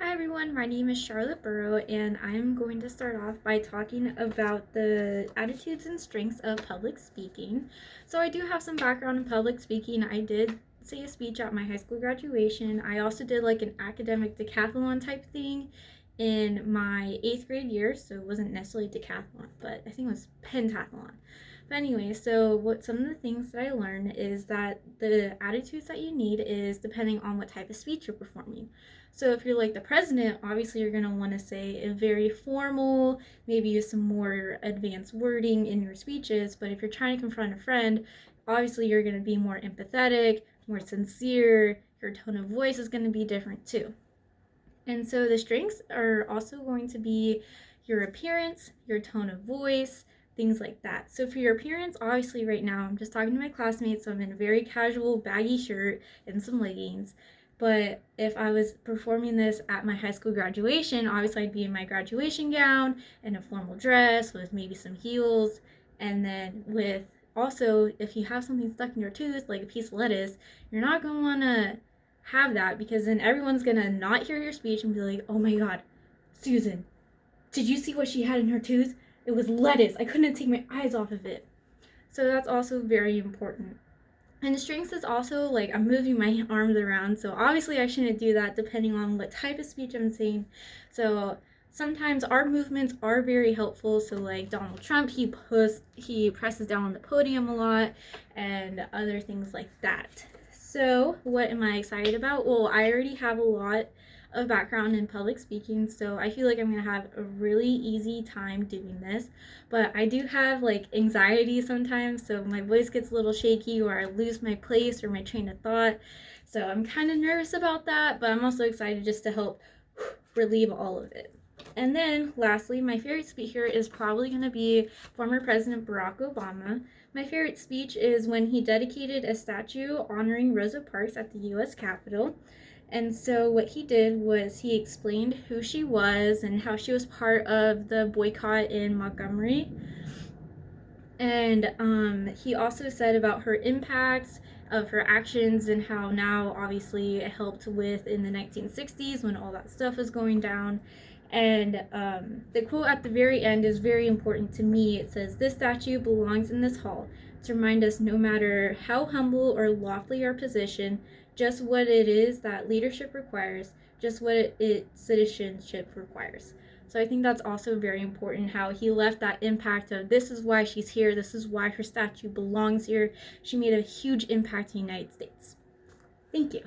Hi everyone, my name is Charlotte Burrow, and I'm going to start off by talking about the attitudes and strengths of public speaking. So, I do have some background in public speaking. I did say a speech at my high school graduation. I also did like an academic decathlon type thing in my 8th grade year, so it wasn't necessarily decathlon, but I think it was pentathlon. But anyway, so what some of the things that I learned is that the attitudes that you need is depending on what type of speech you're performing. So if you're like the president, obviously you're going to want to say a very formal, maybe use some more advanced wording in your speeches. But if you're trying to confront a friend, obviously you're going to be more empathetic, more sincere. Your tone of voice is going to be different too. And so the strengths are also going to be your appearance, your tone of voice, things like that. So for your appearance, obviously right now I'm just talking to my classmates, so I'm in a very casual baggy shirt and some leggings. But if I was performing this at my high school graduation, obviously I'd be in my graduation gown and a formal dress with maybe some heels. And then with also, if you have something stuck in your tooth, like a piece of lettuce, you're not going to want to have that, because then everyone's going to not hear your speech and be like, oh my God, Susan, did you see what she had in her tooth? It was lettuce. I couldn't take my eyes off of it. So that's also very important. And the strengths is also like I'm moving my arms around, so obviously I shouldn't do that depending on what type of speech I'm saying. So sometimes our movements are very helpful. So like Donald Trump, he presses down on the podium a lot, and other things like that. So what am I excited about? Well, I already have a lot of background in public speaking, so I feel like I'm gonna have a really easy time doing this. But I do have like anxiety sometimes, so my voice gets a little shaky, or I lose my place or my train of thought. So I'm kind of nervous about that, but I'm also excited just to help relieve all of it. And then lastly, my favorite speaker is probably going to be former President Barack Obama. My favorite speech is when he dedicated a statue honoring Rosa Parks at the US Capitol. And so what he did was he explained who she was and how she was part of the boycott in Montgomery. And he also said about her impacts of her actions and how now obviously it helped with in the 1960s when all that stuff was going down. And the quote at the very end is very important to me. It says, "This statue belongs in this hall to remind us, no matter how humble or lofty our position, just what it is that leadership requires, just what citizenship requires." So I think that's also very important, how he left that impact of this is why she's here, this is why her statue belongs here. She made a huge impact in the United States. Thank you.